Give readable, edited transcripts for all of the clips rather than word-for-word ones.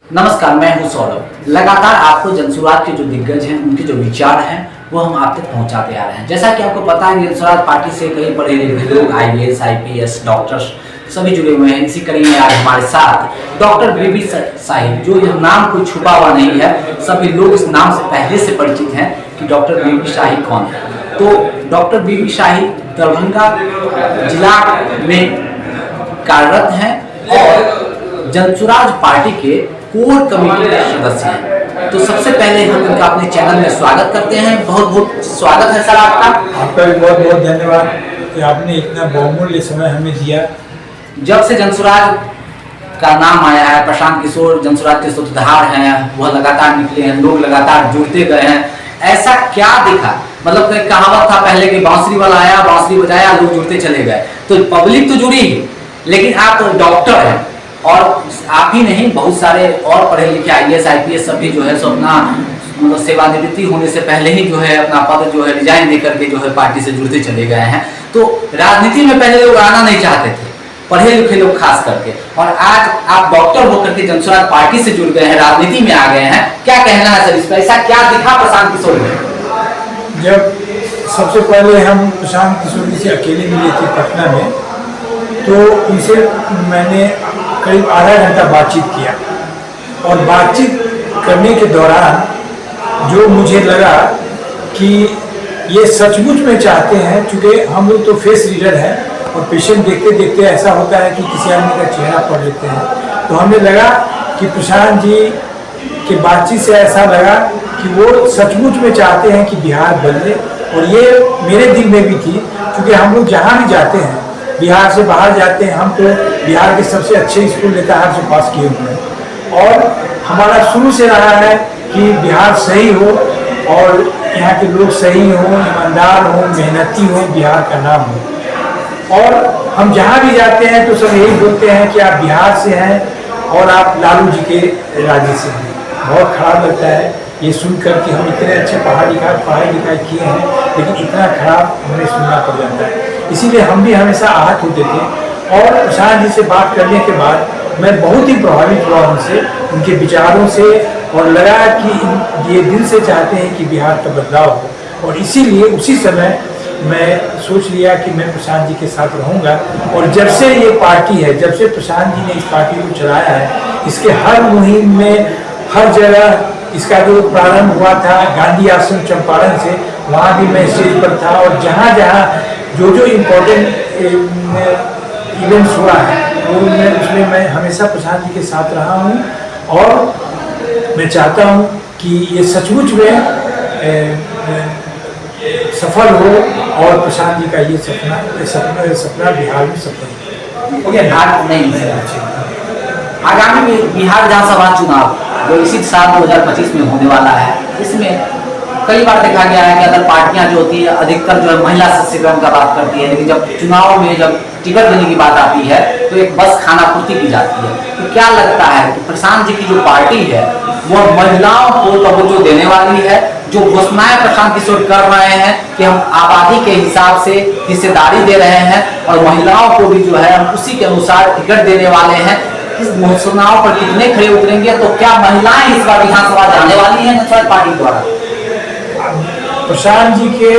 नमस्कार, मैं हूं सौरभ। लगातार आपको जनसुराज के जो दिग्गज हैं, उनके जो विचार हैं, वो हम आप तक पहुंचाते आ रहे हैं। जैसा कि आपको पता है, जनसुराज पार्टी से कई पढ़े लिखे लोग IAS, IPS, डॉक्टर्स सभी जुड़े हुए हैं। इसी कड़ी में आज हमारे साथ डॉक्टर बीबी शाही, जो यह नाम कोई छुपा हुआ नहीं है, सभी लोग इस नाम से पहले से परिचित हैं कि डॉक्टर बीबी शाही कौन है। तो डॉक्टर बीबी शाही दरभंगा जिला में कार्यरत हैं और जनसुराज पार्टी के कोर कमेटी के सदस्य हैं। तो सबसे पहले हम इनका अपने चैनल में स्वागत करते हैं। बहुत बहुत स्वागत है सर आपका। आपका भी बहुत बहुत धन्यवाद कि आपने इतना बहुमूल्य समय हमें दिया। जब से जनसुराज का नाम आया है, प्रशांत किशोर जनसुराज के सूत्रधार हैं, वह लगातार निकले हैं, लोग लगातार जुड़ते गए हैं। ऐसा क्या दिखा? मतलब कहावत था पहले कि बांसुरी वाला आया, बांसुरी बजाया, लोग जुड़ते चले गए। तो पब्लिक तो जुड़ी ही, लेकिन आप डॉक्टर हैं और आप ही नहीं, बहुत सारे और पढ़े लिखे IAS, IPS सभी जो है सो अपना मतलब सेवानिवृत्ति होने से पहले ही जो है अपना पद जो है रिजाइन दे करके जो है पार्टी से जुड़ते चले गए हैं। तो राजनीति में पहले लोग आना नहीं चाहते थे, पढ़े लिखे लोग खास करके, और आज आप डॉक्टर होकर के जनसुराज पार्टी से जुड़ गए हैं, राजनीति में आ गए हैं। क्या कहना है सर इस पर? ऐसा क्या दिखा प्रशांत किशोर में? जब सबसे पहले हम प्रशांत किशोर जी से अकेले मिले थे पटना में, तो उनसे मैंने करीब आधा घंटा बातचीत किया और बातचीत करने के दौरान जो मुझे लगा कि ये सचमुच में चाहते हैं, चूँकि हम लोग तो फेस रीडर हैं और पेशेंट देखते देखते ऐसा होता है कि किसी आदमी का चेहरा पढ़ लेते हैं, तो हमें लगा कि प्रशांत जी की बातचीत से ऐसा लगा कि वो सचमुच में चाहते हैं कि बिहार बदले। और ये मेरे दिल में भी थी, क्योंकि हम लोग जहाँ भी जाते हैं, बिहार से बाहर जाते हैं, हम तो बिहार के सबसे अच्छे स्कूल नेताहार से पास किए हुए हैं और हमारा शुरू से रहा है कि बिहार सही हो और यहाँ के लोग सही हों, ईमानदार हों, मेहनती हों, बिहार का नाम हो। और हम जहाँ भी जाते हैं तो सब यही बोलते हैं कि आप बिहार से हैं और आप लालू जी के राज्य से हैं। बहुत खराब लगता है ये सुनकर कि हम इतने अच्छे पढ़ाई लिखाई किए हैं, लेकिन इतना खराब हमें सुनना पड़ जाता है। इसीलिए हम भी हमेशा आहत होते थे। और प्रशांत जी से बात करने के बाद मैं बहुत ही प्रभावित हुआ उनसे, उनके विचारों से, और लगा कि ये दिल से चाहते हैं कि बिहार का बदलाव हो। और इसीलिए उसी समय मैं सोच लिया कि मैं प्रशांत जी के साथ रहूँगा। और जब से ये पार्टी है, जब से प्रशांत जी ने इस पार्टी को चलाया है, इसके हर मुहिम में, हर जगह इसका जो प्रारंभ हुआ था गांधी आश्रम चंपारण से, वहाँ भी मैं स्टेज पर था। और जहाँ जहाँ जो इम्पोर्टेंट इवेंट्स हुआ है उसमें मैं हमेशा प्रशांत जी के साथ रहा हूँ। और मैं चाहता हूँ कि ये सचमुच में सफल हो और प्रशांत जी का ये सपना बिहार में सफल हो। आगामी बिहार विधानसभा चुनाव जो इसी साल 2025 में होने वाला है, इसमें कई बार देखा गया है कि अगर पार्टियां जो होती है अधिकतर जो है महिला सशक्तिकरण का बात करती है, लेकिन जब चुनाव में जब टिकट देने की बात आती है तो एक बस खाना पूर्ति की जाती है। तो क्या लगता है कि प्रशांत जी की जो पार्टी है वो महिलाओं को तवज्जो देने वाली है? जो घोषणाएं प्रशांत किशोर कर रहे हैं कि हम आबादी के हिसाब से हिस्सेदारी दे रहे हैं और महिलाओं को भी जो है हम उसी के अनुसार टिकट देने वाले हैं, इस घोषणाओं पर कितने खड़े उतरेंगे? तो क्या महिलाएं इस बार विधानसभा जाने वाली हैं जनसुराज पार्टी द्वारा? प्रशांत जी के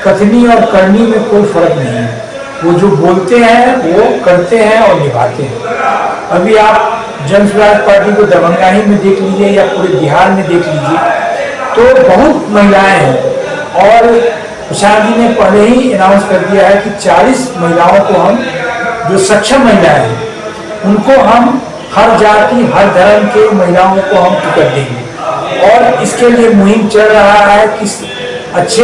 कथनी और करनी में कोई फर्क नहीं है। वो जो बोलते हैं वो करते हैं और निभाते हैं। अभी आप जनसुराज पार्टी को दरभंगा ही में देख लीजिए या पूरे बिहार में देख लीजिए, तो बहुत महिलाएं हैं। और प्रशांत जी ने पहले ही अनाउंस कर दिया है कि 40 महिलाओं को हम, जो सक्षम महिलाएं हैं, उनको हम हर जाति हर धर्म के महिलाओं को हम टिकट देंगे। और इसके लिए मुहिम चल रहा है कि अच्छे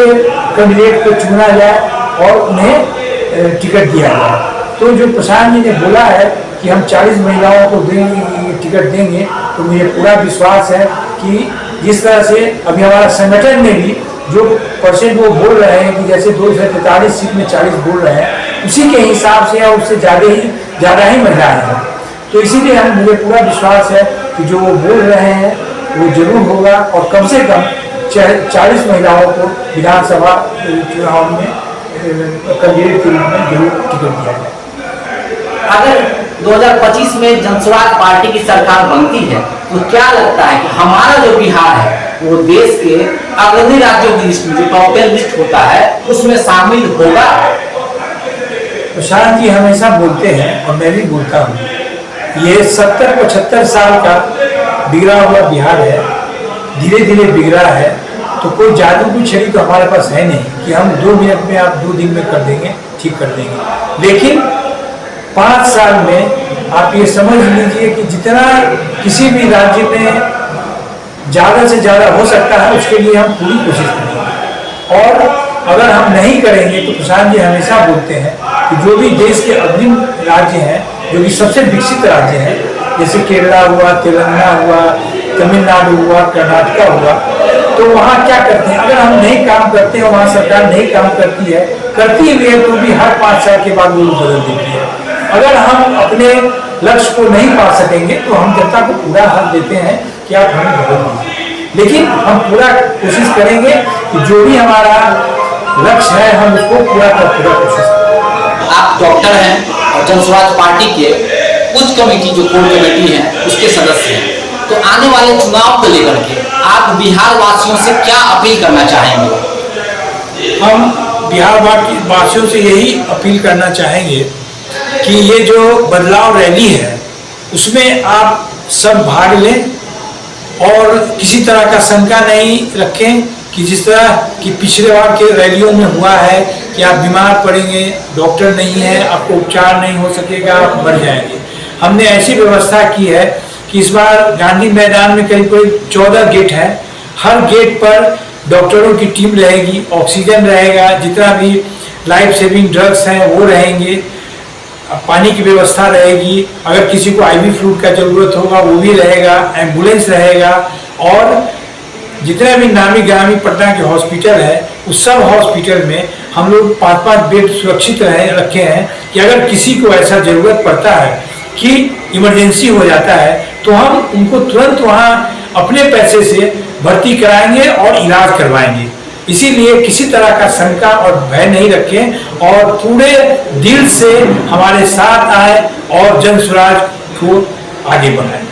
कैंडिडेट को चुना जाए और उन्हें टिकट दिया जाए। तो जो प्रशांत जी ने बोला है कि हम 40 महिलाओं को देंगे, टिकट देंगे, तो मुझे पूरा विश्वास है कि जिस तरह से अभी हमारा संगठन में भी जो परसेंट वो बोल रहे हैं कि जैसे 243 सीट में 40 बोल रहे हैं, उसी के हिसाब से या उससे ज़्यादा ही महिलाएं हैं। तो इसीलिए मुझे पूरा विश्वास है कि जो वो बोल रहे हैं वो जरूर होगा और कम से कम 40 महिलाओं को विधानसभा चुनाव में कैंडिडेट के रूप में जरूर टिकट दिया जाए। अगर 2025 में जनसुराज पार्टी की सरकार बनती है तो क्या लगता है कि हमारा जो बिहार है वो देश के अग्रणी राज्यों की लिस्ट में, जो टॉप 10 लिस्ट होता है, उसमें शामिल होगा? प्रशांत जी हमेशा बोलते हैं और मैं भी बोलता हूँ, ये 70-75 साल का बिगड़ा हुआ बिहार है, धीरे धीरे बिगड़ा है। तो कोई जादू की छड़ी तो हमारे पास है नहीं कि हम 2 मिनट में, आप 2 दिन में कर देंगे, ठीक कर देंगे। लेकिन 5 साल में आप ये समझ लीजिए कि जितना किसी भी राज्य में ज़्यादा से ज़्यादा हो सकता है, उसके लिए हम पूरी कोशिश करेंगे। और अगर हम नहीं करेंगे तो प्रशांत जी हमेशा बोलते हैं कि जो भी देश के अग्रिम राज्य हैं, जो कि सबसे विकसित राज्य हैं, जैसे केरला हुआ, तेलंगाना हुआ, तमिलनाडु हुआ, कर्नाटका हुआ, तो वहाँ क्या करते हैं, अगर हम नहीं काम करते हैं, वहाँ सरकार नहीं काम करती है, करती भी है तो भी हर 5 साल के बाद वो बदल देती है। अगर हम अपने लक्ष्य को नहीं पा सकेंगे तो हम जनता को पूरा हक देते हैं कि आप हमें बदल दीजिए। लेकिन हम पूरा कोशिश करेंगे कि जो भी हमारा लक्ष्य है हम उसको पूरा कोशिश करें। आप डॉक्टर हैं और जनसुराज पार्टी के उच्च कमेटी, जो कोर कमेटी है, उसके सदस्य हैं, तो आने वाले चुनाव को लेकर के आप बिहार वासियों से क्या अपील करना चाहेंगे? हम बिहार वासियों से यही अपील करना चाहेंगे कि ये जो बदलाव रैली है उसमें आप सब भाग लें और किसी तरह का शंका नहीं रखें कि जिस तरह कि पिछले बार के रैलियों में हुआ है कि आप बीमार पड़ेंगे, डॉक्टर नहीं है, आपको उपचार नहीं हो सकेगा, आप मर जाएंगे। हमने ऐसी व्यवस्था की है कि इस बार गांधी मैदान में करीब 14 गेट है, हर गेट पर डॉक्टरों की टीम रहेगी, ऑक्सीजन रहेगा, जितना भी लाइफ सेविंग ड्रग्स हैं वो रहेंगे, पानी की व्यवस्था रहेगी, अगर किसी को आईवी फ्लूइड का जरूरत होगा वो भी रहेगा, एम्बुलेंस रहेगा। और जितने भी नामी ग्रामी पटना के हॉस्पिटल है उस सब हॉस्पिटल में हम लोग 5-5 बेड सुरक्षित रखे हैं कि अगर किसी को ऐसा ज़रूरत पड़ता है कि इमरजेंसी हो जाता है तो हम उनको तुरंत वहाँ अपने पैसे से भर्ती कराएंगे और इलाज करवाएंगे। इसीलिए किसी तरह का शंका और भय नहीं रखें और पूरे दिल से हमारे साथ आए और जनसुराज को आगे बढ़ाएं।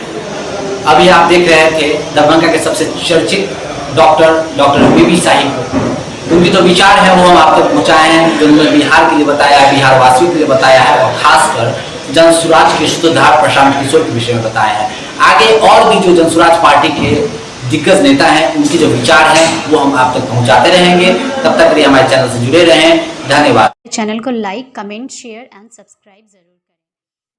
अभी आप देख रहे थे दरभंगा के सबसे चर्चित डॉक्टर बीबी साहिब को, उनके जो विचार हैं वो हम आप तक पहुँचाए हैं, जो उन्होंने बिहार के लिए बताया है, बिहार वासियों के लिए बताया है और खासकर जनसुराज के सूत्रधार प्रशांत किशोर के विषय में बताया है। आगे और भी जो जनसुराज पार्टी के दिग्गज नेता हैं उनके जो विचार हैं वो हम आप तक पहुँचाते रहेंगे। तब तक के लिए हमारे चैनल से जुड़े रहें। धन्यवाद। चैनल को like, comment, share and subscribe जरूर करें।